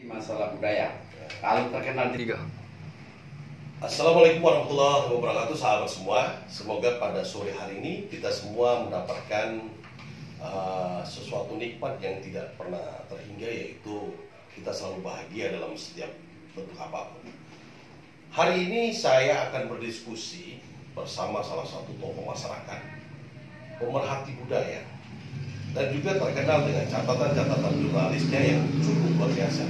masalah budaya. Kalau terkenal di Assalamualaikum warahmatullahi wabarakatuh, sahabat semua. Semoga pada sore hari ini kita semua mendapatkan sesuatu nikmat yang tidak pernah terhingga, yaitu kita selalu bahagia dalam setiap bentuk apapun. Hari ini saya akan berdiskusi bersama salah satu tokoh masyarakat, pemerhati budaya, dan juga terkenal dengan catatan-catatan jurnalisnya yang cukup luar biasa.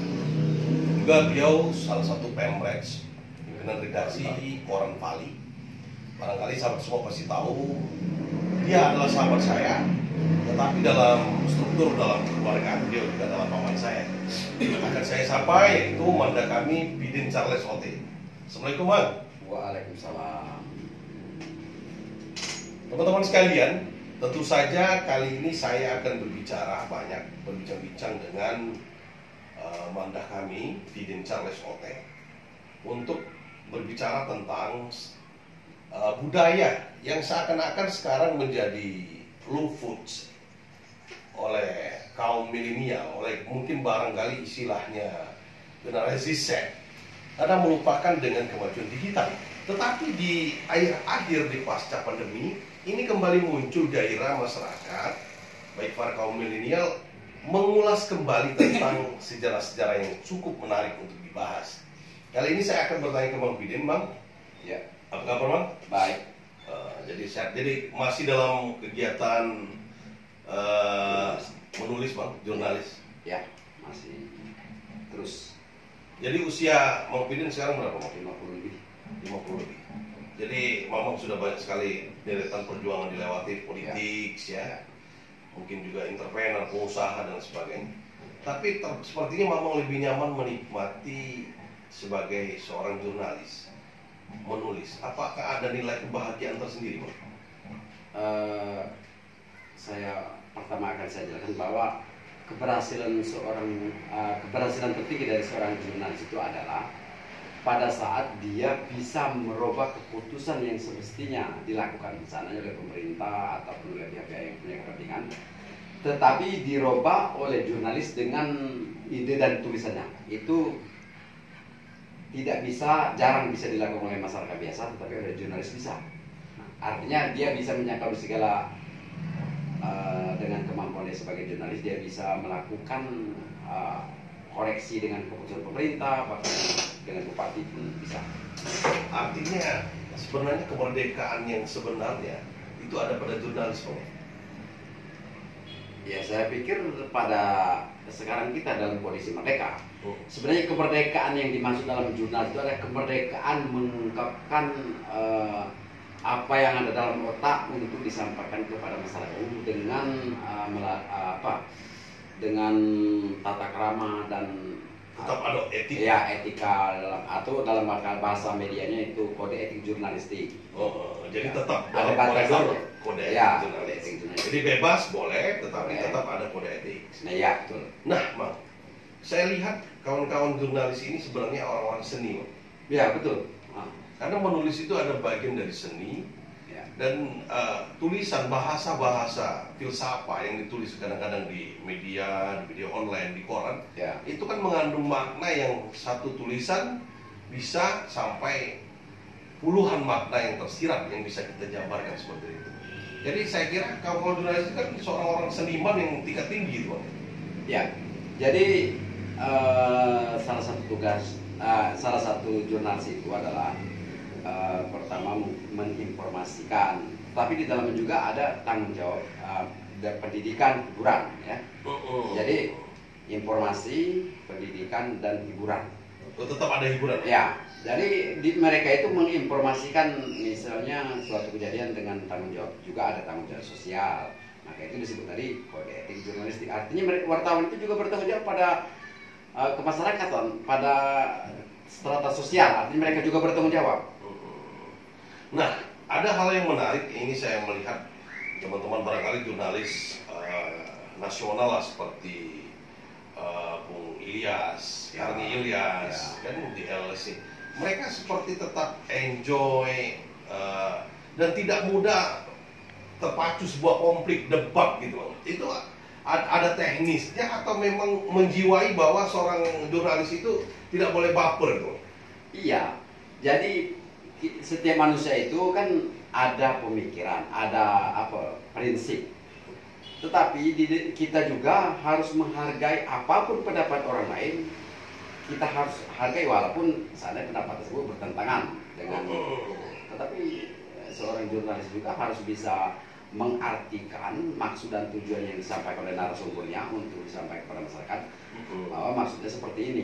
Juga beliau salah satu pemrex, pimpinan redaksi Koran Pali. Barangkali sahabat semua pasti tahu dia adalah sahabat saya, tetapi dalam struktur dalam keluarga beliau juga adalah paman saya. Akan saya sapa, yaitu Manda kami Bidin Charles Ote. Assalamualaikum, Bang. Waalaikumsalam. Teman-teman sekalian, tentu saja kali ini saya akan berbincang-bincang dengan Manda kami Bidin Charles Ote untuk berbicara tentang budaya yang seakan-akan sekarang menjadi low foods oleh kaum milenial, oleh mungkin barangkali istilahnya generasi Z, karena melupakan dengan kemajuan digital. Tetapi di akhir-akhir di pasca pandemi ini kembali muncul gairah masyarakat, baik para kaum milenial, mengulas kembali tentang sejarah-sejarah yang cukup menarik untuk dibahas. Kali ini saya akan bertanya ke Bang Bidin, Bang. Ya. Apa kabar, Bang? Baik. Jadi masih dalam kegiatan menulis, Bang, jurnalis. Ya, masih terus. Jadi usia Bang Bidin sekarang berapa, Bang? 50 lebih. 50 lebih. Jadi Mamang sudah banyak sekali deretan perjuangan dilewati, politik, ya. Mungkin juga entrepreneur, pengusaha dan sebagainya. Tapi sepertinya Mamang lebih nyaman menikmati sebagai seorang jurnalis menulis. Apakah ada nilai kebahagiaan tersendiri, Bang? Saya pertama akan saya jelaskan bahwa keberhasilan tertinggi dari seorang jurnalis itu adalah pada saat dia bisa merubah keputusan yang semestinya dilakukan misalnya oleh pemerintah ataupun oleh pihak-pihak yang punya kepentingan, tetapi dirubah oleh jurnalis dengan ide dan tulisannya. Itu jarang bisa dilakukan oleh masyarakat biasa, tetapi oleh jurnalis bisa. Artinya dia bisa menyangkal segala dengan kemampuan dia sebagai jurnalis, dia bisa melakukan koreksi dengan keputusan pemerintah, bahkan dengan bupati pun bisa. Artinya sebenarnya kemerdekaan yang sebenarnya itu ada pada jurnalis, Bang. Ya, saya pikir pada sekarang kita dalam kondisi merdeka. Sebenarnya kemerdekaan yang dimaksud dalam jurnal itu adalah kemerdekaan mengungkapkan apa yang ada dalam otak untuk disampaikan kepada masyarakat umum dengan tata krama dan tetap ada etika. Ya, etika dalam bahasa medianya itu kode etik jurnalistik. Jadi tetap ada koridor kode etik ya, jurnalistik. Jadi bebas boleh, tetapi tetap ada kode etik. Nah, ya, betul. Nah, Bang, saya lihat kawan-kawan jurnalis ini sebenarnya orang-orang seni, Bang. Ya, betul. Karena menulis itu ada bagian dari seni, ya. Dan tulisan bahasa-bahasa filsafat yang ditulis kadang-kadang di media online, di koran, ya. Itu kan mengandung makna yang satu tulisan bisa sampai puluhan makna yang tersirat yang bisa kita jabarkan seperti itu. Jadi saya kira kawan-kawan jurnalis itu kan seorang orang seniman yang tingkat tinggi itu, Bang. Ya, jadi salah satu jurnalis itu adalah pertama menginformasikan, tapi di dalamnya juga ada tanggung jawab pendidikan, hiburan, ya. Jadi informasi, pendidikan dan hiburan. Tetap ada hiburan. Ya, jadi mereka itu menginformasikan misalnya suatu kejadian dengan tanggung jawab, juga ada tanggung jawab sosial. Maka itu disebut tadi kode etik jurnalistik. Artinya wartawan itu juga bertanggung jawab pada kemasyarakatan, pada strata sosial. Artinya mereka juga bertanggung jawab. Nah, ada hal yang menarik. Ini saya melihat teman-teman barangkali jurnalis nasional lah, seperti Bung Ilyas, Karni Ilyas, kan di LSI. Mereka seperti tetap enjoy dan tidak mudah terpacu sebuah konflik debat gitu. Itu ada teknisnya atau memang menjiwai bahwa seorang jurnalis itu tidak boleh baper tuh? Iya, jadi setiap manusia itu kan ada pemikiran, ada apa prinsip. Tetapi kita juga harus menghargai apapun pendapat orang lain. Kita harus hargai walaupun seandainya pendapat tersebut bertentangan dengan. Tetapi seorang jurnalis juga harus bisa mengartikan maksud dan tujuan yang disampaikan oleh narasumbernya untuk disampaikan kepada masyarakat, bahwa maksudnya seperti ini.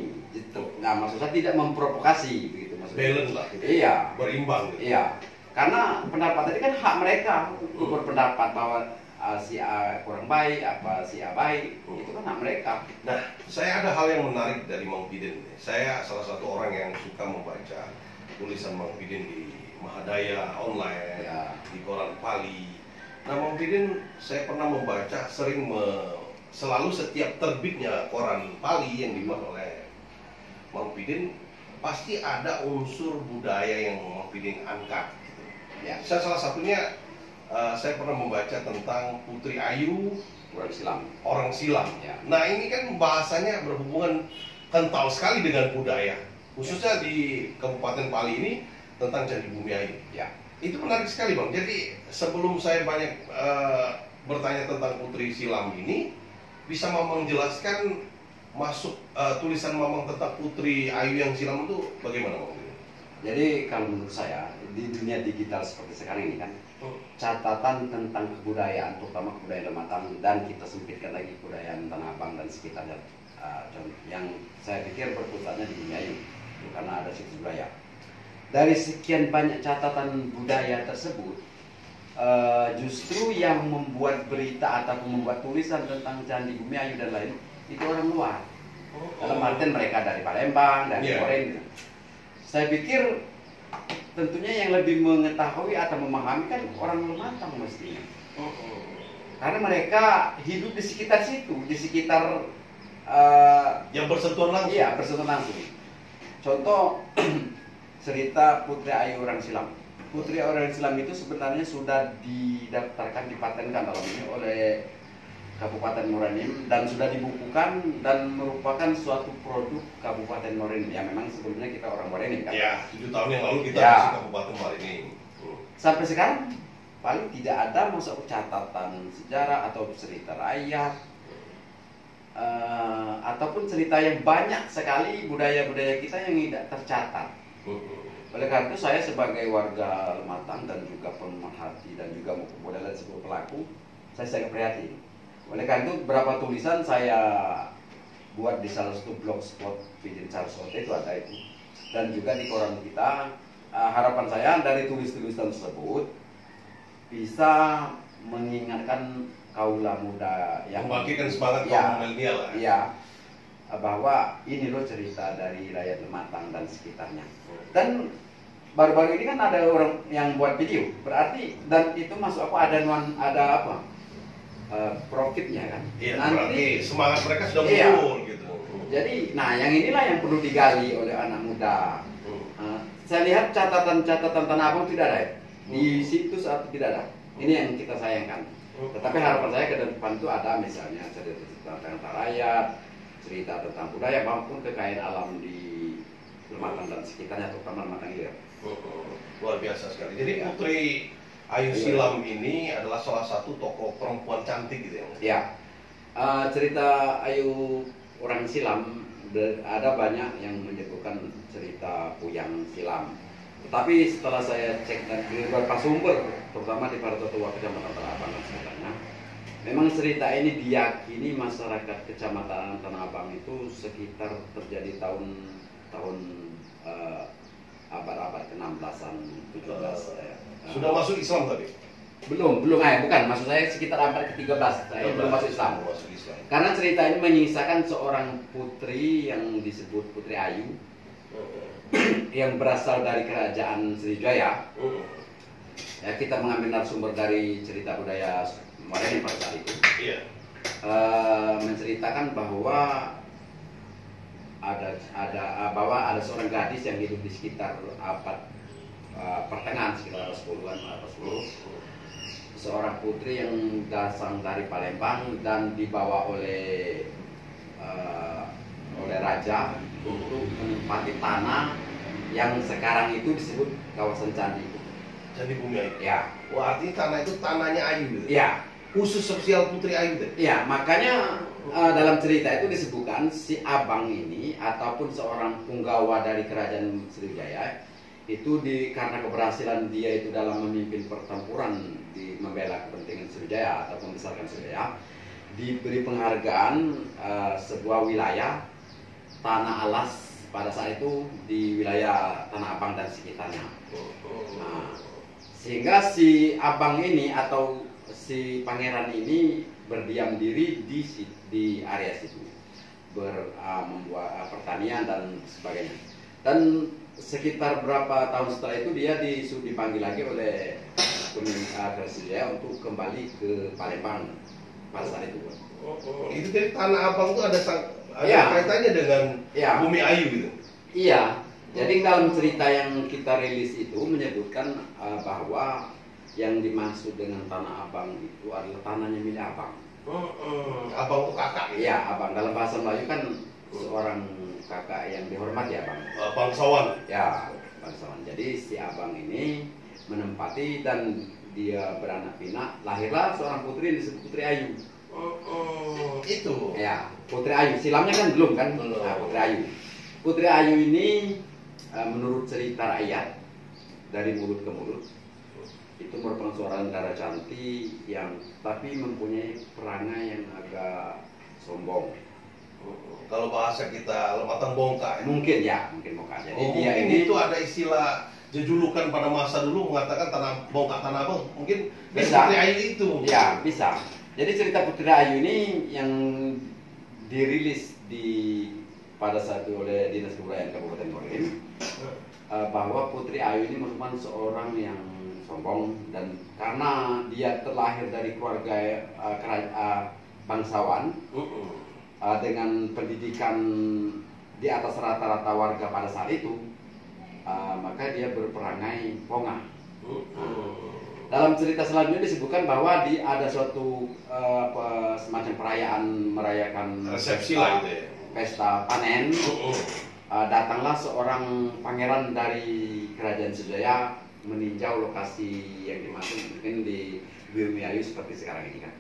Nah, maksud saya tidak memprovokasi, begitu maksudnya. Balance lah, gitu. Iya. Berimbang. Gitu. Iya. Karena pendapat tadi kan hak mereka untuk berpendapat bahwa si A kurang baik, apa si A baik, itu kan hak mereka. Nah, saya ada hal yang menarik dari Mang Pidin. Saya salah satu orang yang suka membaca tulisan Mang Pidin di Mahadaya online, ya, di koran Pali. Nah, Mang Pidin, saya pernah membaca selalu setiap terbitnya koran Pali yang dibuat oleh Mang Pidin, pasti ada unsur budaya yang Mang Pidin angkat. Gitu. Ya. Salah satunya saya pernah membaca tentang Putri Ayu, orang silam. Ya. Nah, ini kan bahasanya berhubungan kental sekali dengan budaya, khususnya di Kabupaten Pali ini tentang Candi Bumi Ayu. Ya. Itu menarik sekali, Bang. Jadi sebelum saya banyak bertanya tentang Putri Silam ini, bisa Mamang jelaskan masuk tulisan Mamang tentang Putri Ayu yang silam itu bagaimana, Bang? Jadi kalau menurut saya di dunia digital seperti sekarang ini kan, catatan tentang kebudayaan, terutama kebudayaan Lematang, dan kita sempitkan lagi kebudayaan Tanah Abang dan sekitarnya, yang saya pikir berpusatnya di Bumi Ayu, karena ada situs budaya. Dari sekian banyak catatan budaya tersebut, justru yang membuat berita ataupun membuat tulisan tentang Candi Bumi Ayu dan lain itu orang luar. Dalam artian mereka dari Palembang, dari Korea. Saya pikir tentunya yang lebih mengetahui atau memahami kan orang Lematang mestinya. Karena mereka hidup di sekitar situ, di sekitar yang bersentuhan langsung. Iya, bersentuhan langsung. Contoh cerita Putri Ayu orang silam. Putri orang silam itu sebenarnya sudah didaftarkan, dipatenkan dalam ini oleh Kabupaten Morenim dan sudah dibukukan dan merupakan suatu produk Kabupaten Morenim. Ya memang sebelumnya kita orang Morenim kan. Ya, 7 tahun yang lalu kita masih Kabupaten Morenim. Sampai sekarang paling tidak ada masuk catatan sejarah atau cerita rakyat ataupun cerita yang banyak sekali budaya-budaya kita yang tidak tercatat. Oleh karena itu saya sebagai warga Lematang dan juga pemerhati dan juga model sebuah pelaku, saya sangat prihatin. Oleh karena itu beberapa tulisan saya buat di salah satu blogspot Pidin Sarsote itu ada itu, dan juga di koran kita. Harapan saya dari tulis-tulisan tersebut bisa mengingatkan kaula muda yang membangkitkan semangat kaum milenial lah. Iya, bahwa ini loh cerita dari rakyat Lematang dan sekitarnya. Dan baru-baru ini kan ada orang yang buat video, berarti dan itu masuk ada apa? Profitnya kan. Iya, nanti semangat mereka sudah muncul gitu. Jadi, nah yang inilah yang perlu digali oleh anak muda. Saya lihat catatan-catatan Tanah Abang tidak ada ya? Di situs atau tidak ada. Ini yang kita sayangkan. Tetapi harapan saya ke depan itu ada misalnya cerita tentang rakyat, cerita tentang budaya maupun kekayaan alam di Lematang dan sekitarnya, terutama Lematang Ilir. Luar biasa sekali. Jadi Putri Ayu Silam ini adalah salah satu tokoh perempuan cantik gitu ya? Ya, cerita Ayu orang silam ada banyak yang menyebutkan cerita Puyang Silam. Tetapi setelah saya cek dan di beberapa sumber, terutama di Partotua Kecamatan Tanah Abang dan sekitarnya, memang cerita ini diyakini masyarakat Kecamatan Tanah Abang itu sekitar terjadi tahun abad-abad ke-16an, 17. Sudah masuk Islam tadi? Belum, bukan. Maksud saya sekitar abad ke-13. Saya belum masuk Islam. Karena cerita ini menyisakan seorang putri yang disebut Putri Ayu yang berasal dari kerajaan Sriwijaya. Ya, kita mengambil narasumber dari cerita budaya Morenim pada saat itu. Iya. Menceritakan bahwa ada seorang gadis yang hidup di sekitar abad pertengahan, sekitar 10-an atau 10. seorang putri yang datang dari Palembang dan dibawa oleh raja untuk menempati tanah yang sekarang itu disebut kawasan Candi. Candi Bumi Ayu. Ya. Wah, artinya tanah itu tanahnya Ayu gitu. Ya. Khusus sosial Putri Ayu gitu. Ya, makanya dalam cerita itu disebutkan si abang ini ataupun seorang punggawa dari kerajaan Sriwijaya itu karena keberhasilan dia itu dalam memimpin pertempuran di membela kepentingan Sriwijaya ataupun membesarkan Sriwijaya, diberi penghargaan sebuah wilayah tanah alas pada saat itu di wilayah Tanah Abang dan sekitarnya. Nah, sehingga si abang ini atau si pangeran ini berdiam diri di area situ, membuat pertanian dan sebagainya. Dan sekitar berapa tahun setelah itu dia dipanggil lagi oleh Sriwijaya untuk kembali ke Palembang pada saat itu. Itu dari Tanah Abang itu ada ya, kaitannya dengan ya, Bumi Ayu gitu. Iya. Jadi dalam cerita yang kita rilis itu menyebutkan bahwa yang dimaksud dengan Tanah Abang itu adalah tanahnya milik abang. Abang itu kakak. Iya, abang. Dalam bahasa Melayu kan seorang kakak yang dihormati abang. Bangsawan. Ya, bangsawan. Jadi si abang ini menempati dan dia beranak pinak, lahirlah seorang putri yang disebut Putri Ayu. Itu. Ya, Putri Ayu. Silamnya kan belum kan? Belum. Nah, Putri Ayu. Putri Ayu ini menurut cerita rakyat dari mulut ke mulut itu merupakan seorang negara cantik yang tapi mempunyai perangai yang agak sombong. Kalau bahasa kita lematan bongkak. Mungkin bongkak. Jadi dia ini ini itu ada istilah jejulukan pada masa dulu mengatakan bongkak tanah abang. Mungkin bisa. Putri Ayu itu. Ya, bisa. Jadi cerita Putri Ayu ini yang dirilis pada saat itu oleh Dinas Kebudayaan Kabupaten Morenin bahwa Putri Ayu ini merupakan seorang yang sombong dan karena dia terlahir dari keluarga bangsawan dengan pendidikan di atas rata-rata warga pada saat itu, maka dia berperangai pongah. Dalam cerita selanjutnya disebutkan bahwa ada suatu semacam perayaan merayakan resepsi lah itu ya. Pesta panen. Datanglah seorang pangeran dari kerajaan Sriwijaya meninjau lokasi yang dimaksud mungkin di Bumi Ayu seperti sekarang ini kan.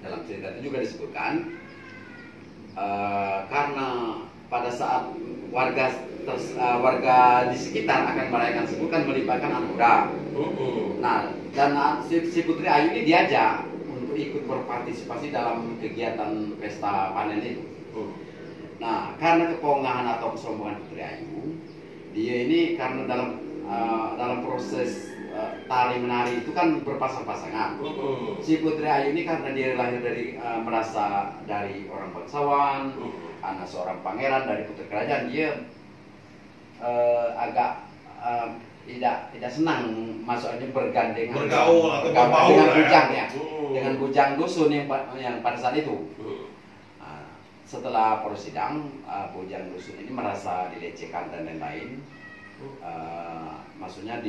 Dalam cerita itu juga disebutkan karena pada saat warga di sekitar akan merayakan tersebut kan melibatkan anak muda. Nah, dan si Putri Ayu ini diajak untuk ikut berpartisipasi dalam kegiatan pesta panen itu. Nah, karena kepongahan atau kesombongan Putri Ayu, dia ini karena dalam proses tari menari itu kan berpasang-pasangan. Si Putri Ayu ini karena dia lahir merasa dari orang bangsawan, anak seorang pangeran dari putri kerajaan, dia agak tidak senang maksudnya bergandengan bergaul atau berbaur dengan bujang ya. Dengan bujang dusun yang pada saat itu. Setelah persidang, bujang dusun ini merasa dilecehkan dan lain-lain. Maksudnya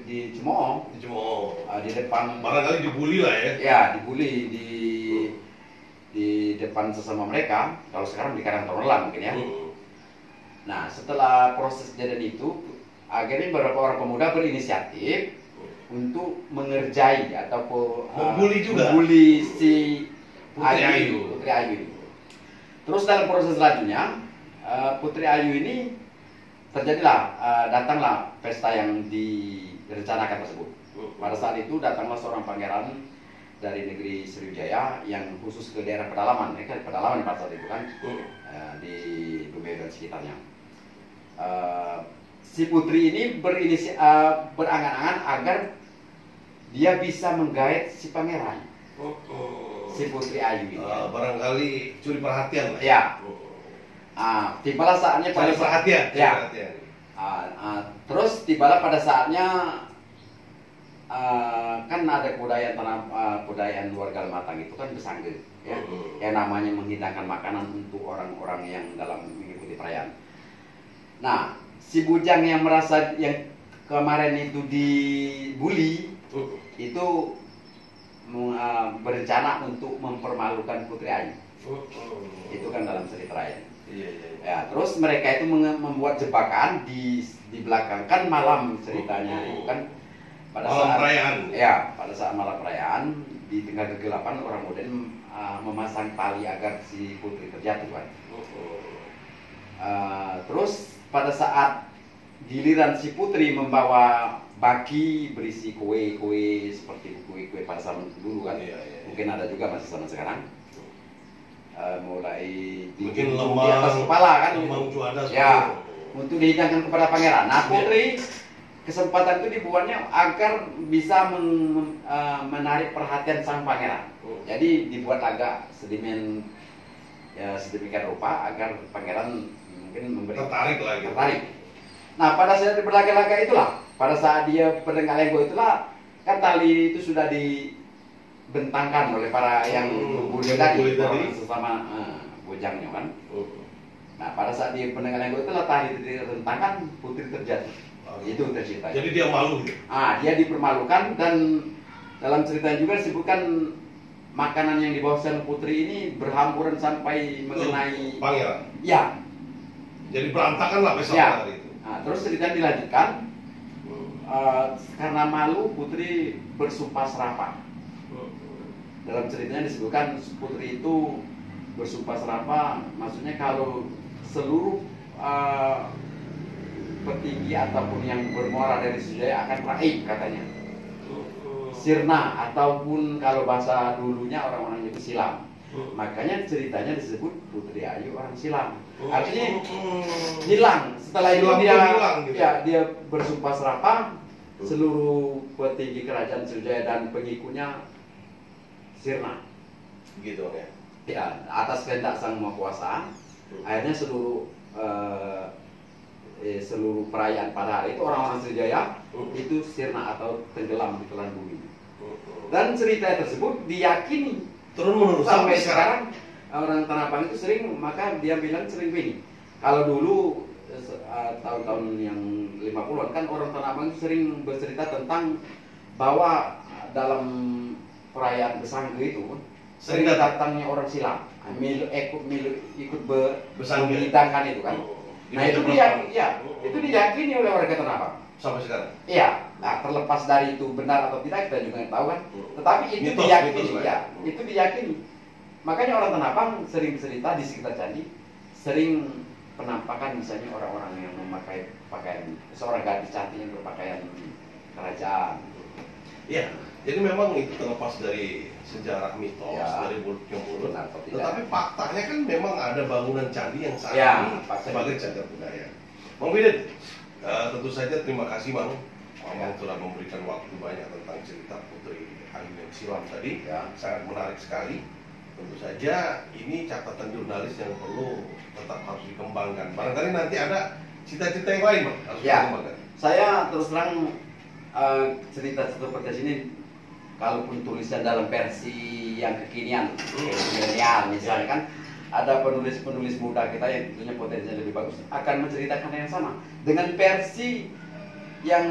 dicemooh di depan, barangkali dibully lah ya. Ya, dibully di depan sesama mereka. Kalau sekarang di Karang Taruna mungkin ya. Nah, setelah proses kejadian itu, akhirnya beberapa orang pemuda berinisiatif untuk mengerjai atau membuli si Putri Ayu. Putri Ayu. Terus dalam proses selanjutnya, Putri Ayu ini terjadilah, datanglah pesta yang direncanakan tersebut. Pada saat itu datanglah seorang pangeran dari negeri Sriwijaya yang khusus ke daerah pedalaman. Mereka pedalaman pada saat itu kan, di Bumi dan sekitarnya. Si putri ini berangan-angan agar dia bisa menggait si pangeran. Si Putri Ayu ini. Barangkali curi perhatian lah. Ya. Tibalah saatnya pada perhatian. Ya. Terus tibalah pada saatnya kan ada kebudayaan warga Lematang itu kan besangge, ya. Yang namanya menghidangkan makanan untuk orang-orang yang dalam mengikuti perayaan. Nah, si bujang yang merasa yang kemarin itu dibully, itu berencana untuk mempermalukan Putri Ayu. Itu kan dalam cerita lain. Ya, terus mereka itu membuat jebakan di belakang, kan malam ceritanya itu kan pada malam saat perayaan. Ya, pada saat malam perayaan di tengah kegelapan orang muda memasang tali agar si Putri terjatuh kan. Terus pada saat giliran si Putri membawa baki berisi kue-kue seperti kue-kue pada zaman dulu kan, mungkin ada juga masih zaman sekarang. Mulai mungkin di atas kepala kan, ya, untuk dihidangkan kepada pangeran. Nah, Putri kesempatan itu dibuatnya agar bisa menarik perhatian sang pangeran. Jadi dibuat agak sedemikian rupa agar pangeran mungkin tertarik. Nah, pada saat berlaga-laga itulah, pada saat dia pedang lenggo itulah, kan tali itu sudah dibentangkan oleh para yang berburu tadi, sesama bujangnya kan. Nah, pada saat dia pedang lenggo itulah tali dibentangkan, Putri terjatuh. Itu cerita. Jadi dia malu. Dia dipermalukan, dan dalam cerita juga disebutkan makanan yang dibawa sang Putri ini berhamburan sampai mengenai pangeran. Ya. Jadi berantakan lah besok hari itu. Nah, terus cerita dilanjutkan. Karena malu, Putri bersumpah serapah. Dalam ceritanya disebutkan Putri itu bersumpah serapah, maksudnya kalau seluruh petinggi ataupun yang bermuara dari Sriwijaya akan raib katanya, sirna, ataupun kalau bahasa dulunya orang-orang itu silam. Makanya ceritanya disebut Putri Ayu orang silam. Artinya hilang. Setelah itu dia bersumpah serapah, seluruh petinggi kerajaan Sriwijaya dan pengikutnya sirna. Gitu ya. Ya, atas kehendak Sang Maha Kuasa, akhirnya seluruh perayaan pada hari itu orang-orang Sriwijaya itu sirna atau tenggelam di telan bumi. Dan cerita tersebut diyakini turun-menurun sampai sekarang. Orang Tanah Abang itu sering, maka dia bilang sering begini. Kalau dulu tahun-tahun yang 50-an kan orang Tanah Abang itu sering bercerita tentang bahwa dalam perayaan Besangge itu sering datangnya orang silam, ikut berhidangkan itu kan. Nah, itu diyakini oleh warga Tanah Abang sampai sekarang. Iya, nah, terlepas dari itu benar atau tidak kita juga nggak tahu kan. Tetapi itu diyakini, itu diyakini. Makanya orang Tanah Abang sering cerita di sekitar candi, sering penampakan misalnya orang-orang yang memakai pakaian, seorang gadis cantik yang berpakaian kerajaan. Iya, jadi memang itu terlepas dari sejarah mitos, dari mulut ke mulut. Tetapi faktanya kan memang ada bangunan candi yang saat ini sebagai cagar budaya. Bang Bidin, tentu saja terima kasih Bang. Bang telah memberikan waktu banyak tentang cerita Putri Ayu yang silam tadi, sangat menarik sekali. Tentu saja ini catatan jurnalis yang perlu tetap harus dikembangkan. Barangkali nanti ada cita-cita yang lain Bang, harus dikembangkan. Saya terus terang cerita seperti ini, kalaupun tulisan dalam versi yang kekinian, milenial misalnya kan, ada penulis-penulis muda kita yang tentunya potensinya lebih bagus akan menceritakan yang sama dengan versi yang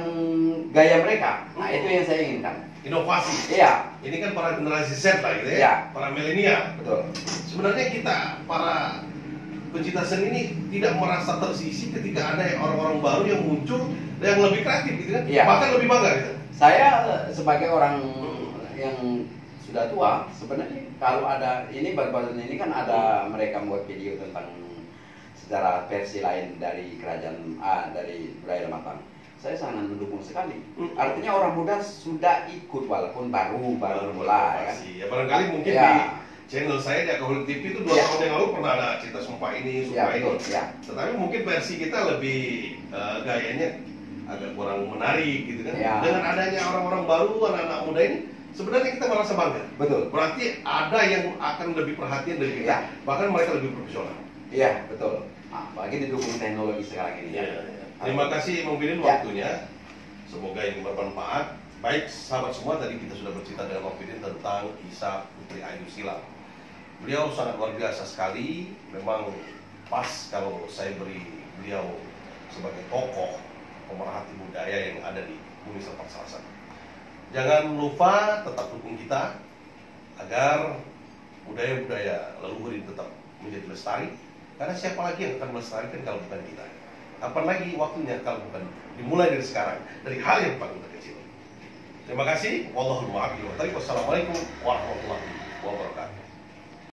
gaya mereka. Nah, itu yang saya inginkan. Inovasi. Iya. Ini kan para generasi Z lah gitu ya. Para milenial. Betul. Sebenarnya kita para pencinta seni ini tidak merasa tersisi ketika ada orang-orang baru yang muncul yang lebih kreatif gitu kan. Iya. Bahkan lebih bangga gitu. Saya sebagai orang yang sudah tua, sebenarnya kalau ada ini baru-baru ini kan ada mereka membuat video tentang sejarah versi lain dari kerajaan dari budaya Matang. Saya sangat mendukung sekali. Artinya orang muda sudah ikut walaupun baru mulai kan. Ya barangkali mungkin di channel saya di Akahul TV itu 2 tahun yang lalu pernah ada cerita sumpah ini, sumpah ini. Tetapi mungkin versi kita lebih gayanya agak kurang menarik gitu kan. Dengan adanya orang-orang baru, anak-anak muda ini, sebenarnya kita merasa bangga. Betul. Berarti ada yang akan lebih perhatian dari kita. Bahkan mereka lebih profesional. Iya, betul. Apalagi didukung teknologi sekarang ini. Terima kasih Bang Bidin waktunya. Semoga ini bermanfaat. Baik sahabat semua, tadi kita sudah bercerita dengan Bang Bidin tentang kisah Putri Ayu silam. Beliau sangat luar biasa sekali. Memang pas kalau saya beri beliau sebagai tokoh pemerhati budaya yang ada di Bumi Sepak Selatan. Jangan lupa tetap dukung kita agar budaya-budaya leluhur ini tetap menjadi lestari. Karena siapa lagi yang akan melestarikan kalau bukan kita? Kapan lagi waktunya kalau bukan dimulai dari sekarang, dari hal yang paling terkecil. Terima kasih. Wassalamualaikum warahmatullahi wabarakatuh.